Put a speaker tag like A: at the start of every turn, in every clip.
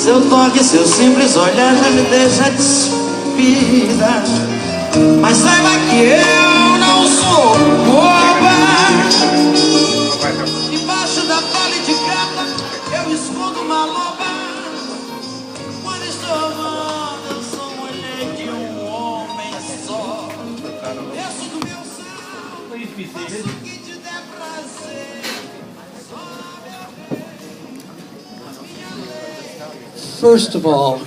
A: Seu toque, seu simples olhar já me deixa despida. Mas saiba que eu não sou boba. Debaixo da pele de gata eu escondo uma loba. Quando estou amando eu sou mulher de homem só. Desço do meu céu, faço o que te der prazer.
B: First of all,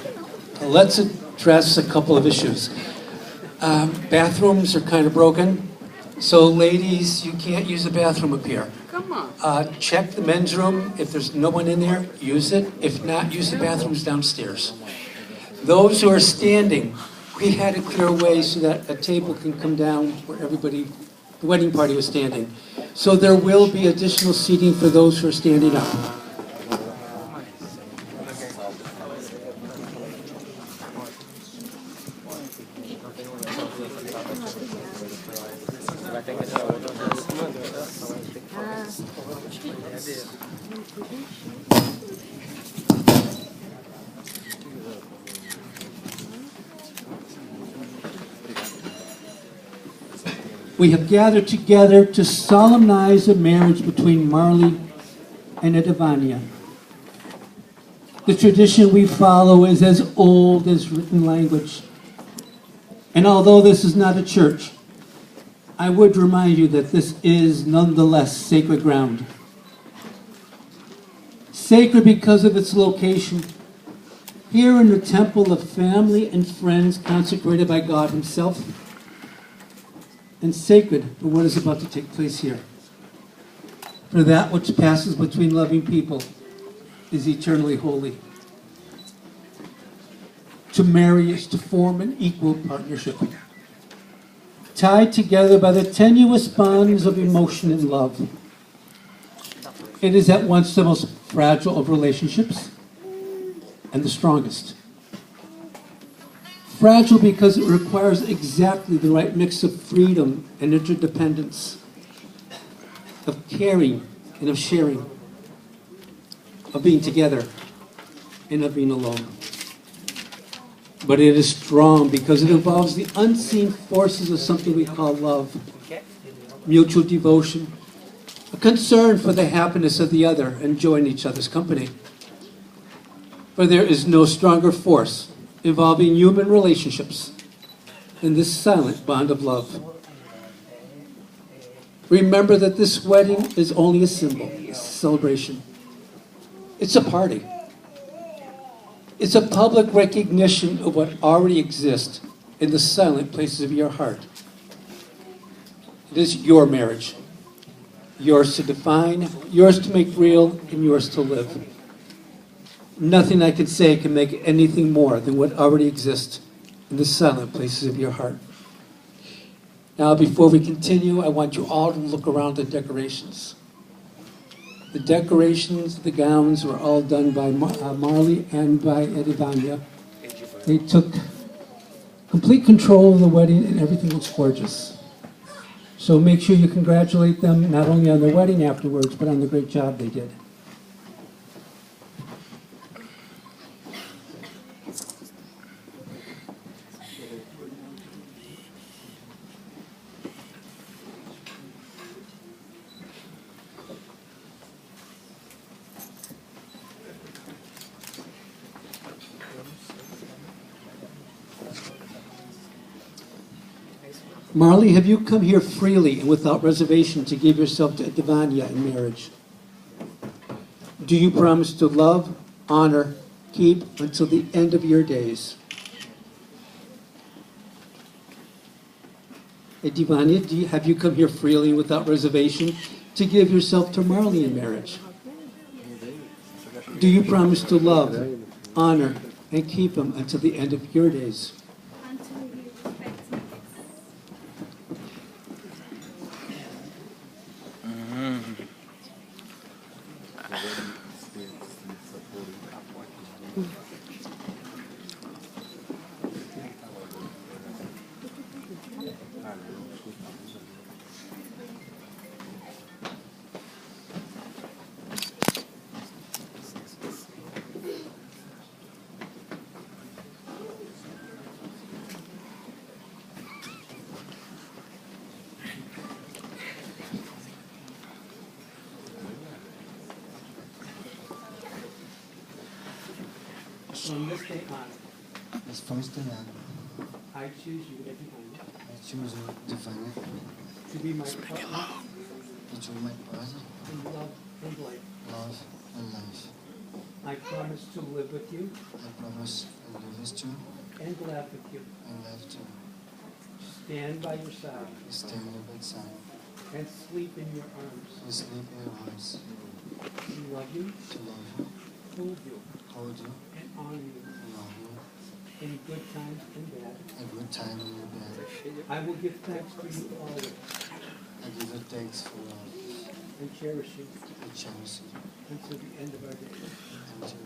B: let's address a couple of issues. Bathrooms are kind of broken, so ladies, you can't use the bathroom up here.
C: Come on.
B: Check the men's room. If there's no one in there, use it. If not, use the bathrooms downstairs. Those who are standing, we had to clear away so that a table can come down where everybody, the wedding party was standing. So there will be additional seating for those who are standing up. We have gathered together to solemnize a marriage between Marley and Edivania. The tradition we follow is as old as written language. And although this is not a church, I would remind you that this is nonetheless sacred ground. Sacred because of its location, here in the temple of family and friends consecrated by God Himself, and sacred for what is about to take place here. For that which passes between loving people is eternally holy. To marry is to form an equal partnership, tied together by the tenuous bonds of emotion and love. It is at once the most fragile of relationships and the strongest. Fragile because it requires exactly the right mix of freedom and interdependence, of caring and of sharing, of being together and of being alone. But it is strong because it involves the unseen forces of something we call love, mutual devotion, a concern for the happiness of the other and joy in each other's company. For there is no stronger force involving human relationships than this silent bond of love. Remember that this wedding is only a symbol, a celebration. It's a party. It's a public recognition of what already exists in the silent places of your heart. It is your marriage, yours to define, yours to make real, and yours to live. Nothing I can say can make anything more than what already exists in the silent places of your heart. Now, before we continue, I want you all to look around the decorations. The decorations, the gowns were all done by Marley and by Edivania. They took complete control of the wedding and everything looks gorgeous. So make sure you congratulate them not only on their wedding afterwards, but on the great job they did. Marley, have you come here freely and without reservation to give yourself to Edivania in marriage? Do you promise to love, honor, keep until the end of your days? Edivania, have you come here freely and without reservation to give yourself to Marley in marriage? Do you promise to love, honor, and keep him until the end of your days? From this day on,
C: This first day
B: I choose you every time
C: I choose you to find it,
B: to be my partner
C: to be my brother,
B: in love and life.
C: love and life.
B: I promise to live with you
C: I promise to live with you
B: and laugh with you,
C: and love to
B: stand by your side,
C: stand by your side,
B: and sleep in your arms.
C: to sleep in your arms,
B: To love you,
C: to love you,
B: hold you,
C: hold you,
B: and honor you
C: and love you,
B: in good times and bad.
C: a good time and a bad.
B: I will give thanks for you always
C: I give you thanks for love
B: and cherish you
C: and cherish you
B: until the end of our days.
C: until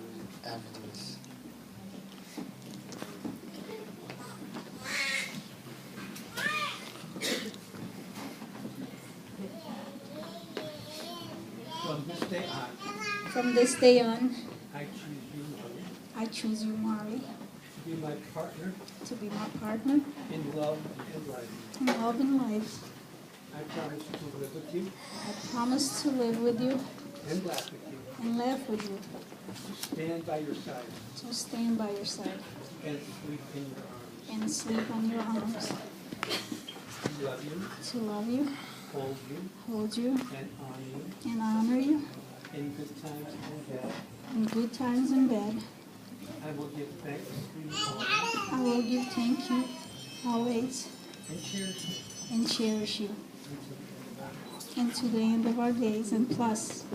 C: every days.
B: From this day on,
D: From this day on,
B: I choose you, Mary,
D: I choose you, Mari,
B: to be my partner
D: to be my partner
B: in love and life.
D: in love and life.
B: I promise to live with you
D: I promise to live with you
B: and laugh with you,
D: and laugh with you,
B: to stand by your side
D: to stand by your side
B: and sleep in your arms.
D: and sleep on your arms,
B: To love you,
D: to love you,
B: hold you,
D: hold you,
B: and honor you
D: and honor you
B: in good times and bad.
D: in good times and bad.
B: I will give thanks for you always
D: I will give thank you always
B: and cherish you
D: and cherish you
B: until the end of our days.
D: into the end of our days. And plus,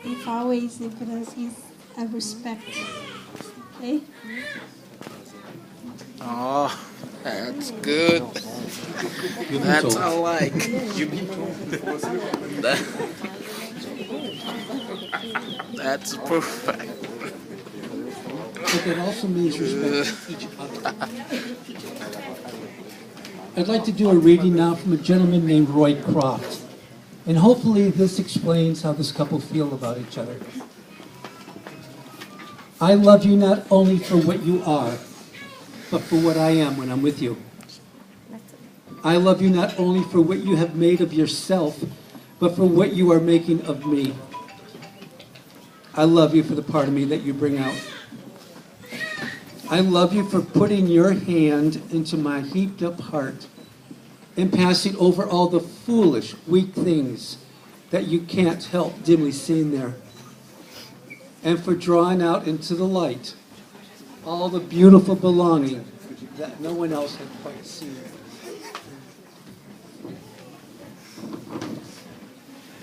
D: if always, if it is a respect. Okay?
E: Oh, that's good. That's I like. That's perfect.
B: But that also means respect each other. I'd like to do a reading now from a gentleman named Roy Croft. And hopefully this explains how this couple feel about each other. I love you not only for what you are, but for what I am when I'm with you. I love you not only for what you have made of yourself, but for what you are making of me. I love you for the part of me that you bring out. I love you for putting your hand into my heaped up heart and passing over all the foolish, weak things that you can't help dimly seeing there. And for drawing out into the light all the beautiful belonging that no one else had quite seen.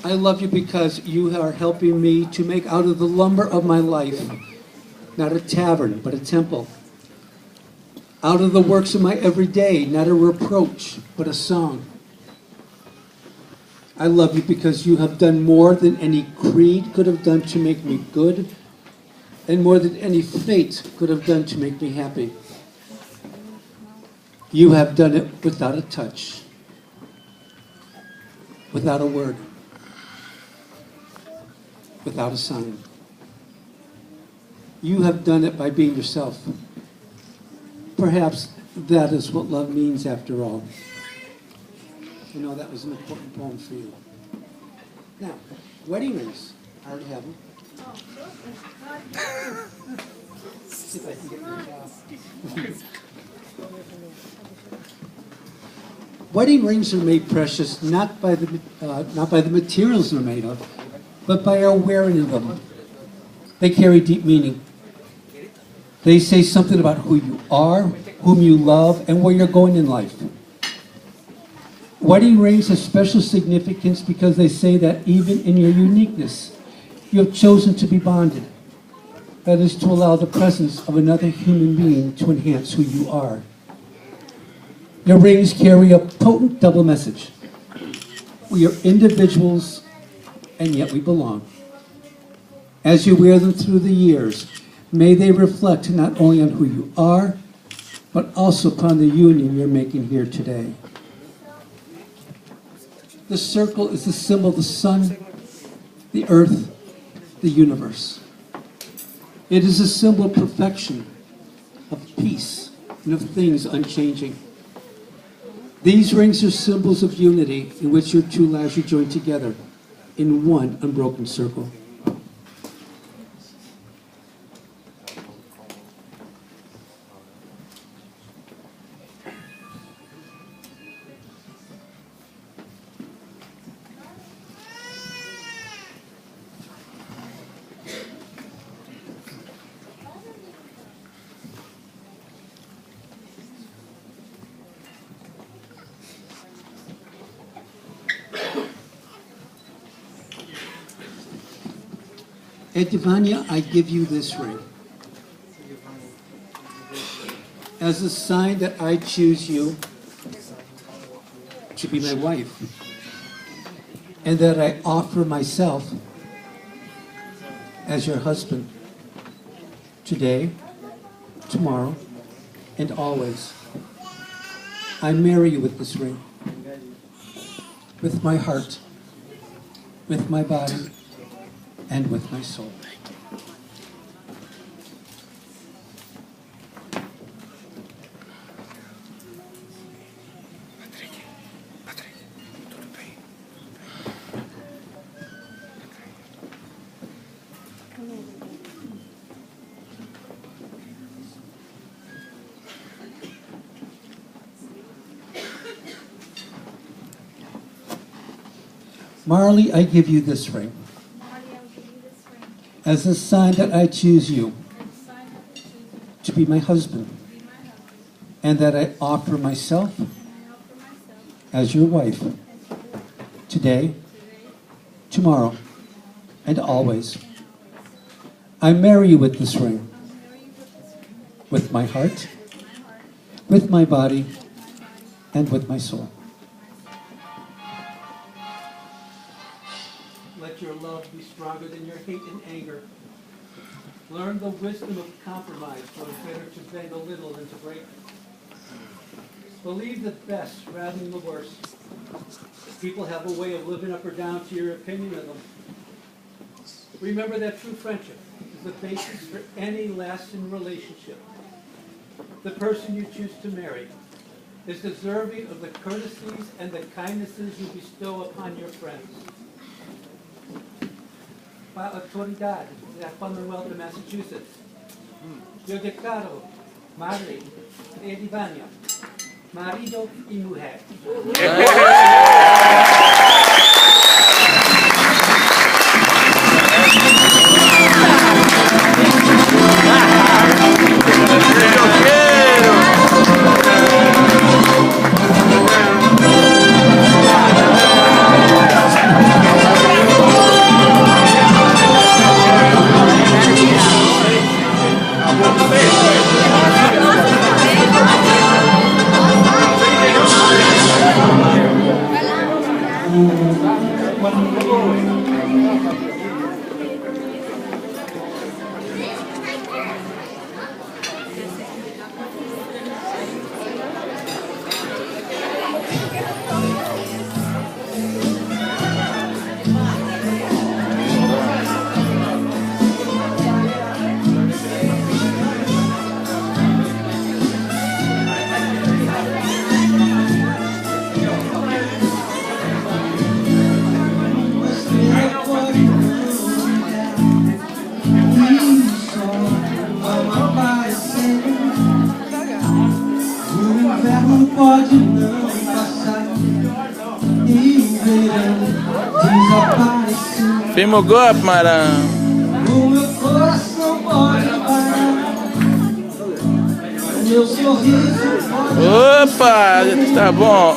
B: I love you because you are helping me to make out of the lumber of my life not a tavern, but a temple. Out of the works of my everyday, not a reproach, but a song. I love you because you have done more than any creed could have done to make me good, and more than any fate could have done to make me happy. You have done it without a touch, without a word, without a sign. You have done it by being yourself. Perhaps that is what love means after all. You know, that was an important poem for you. Now, wedding rings. I already have them. See if I can get them out. Wedding rings are made precious not by the materials they're made of, but by our wearing of them. They carry deep meaning. They say something about who you are, whom you love, and where you're going in life. Wedding rings have special significance because they say that even in your uniqueness, you have chosen to be bonded. That is to allow the presence of another human being to enhance who you are. Your rings carry a potent double message. We are individuals, and yet we belong. As you wear them through the years, may they reflect not only on who you are, but also upon the union you're making here today. The circle is the symbol of the sun, the earth, the universe. It is a symbol of perfection, of peace, and of things unchanging. These rings are symbols of unity in which your two lives are joined together in one unbroken circle. Edivania, I give you this ring as a sign that I choose you to be my wife, and that I offer myself as your husband today, tomorrow, and always. I marry you with this ring, with my heart, with my body, and with my soul. Marley, I give you this ring as a sign that I choose you to be my husband, and that I offer myself as your wife today, tomorrow, and always. I marry you with this ring, with my heart, with my body, and with my soul. Let your love be stronger than your hate and anger. Learn the wisdom of compromise, for it's better to bend a little than to break. Believe the best rather than the worst. People have a way of living up or down to your opinion of them. Remember that true friendship is the basis for any lasting relationship. The person you choose to marry is deserving of the courtesies and the kindnesses you bestow upon your friends. Para a autoridade da Commonwealth of Massachusetts, eu declaro Marley Edivania, marido y mujer.
A: Pode não passar e o verão desaparecer.
E: Firma o golpe, Marão.
A: O meu coração pode parar, o meu sorriso pode.
E: Opa, tá bom.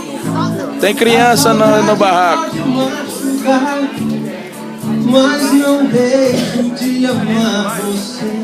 E: Tem criança no barraco.
A: Pode machucar, mas não deixo de amar você.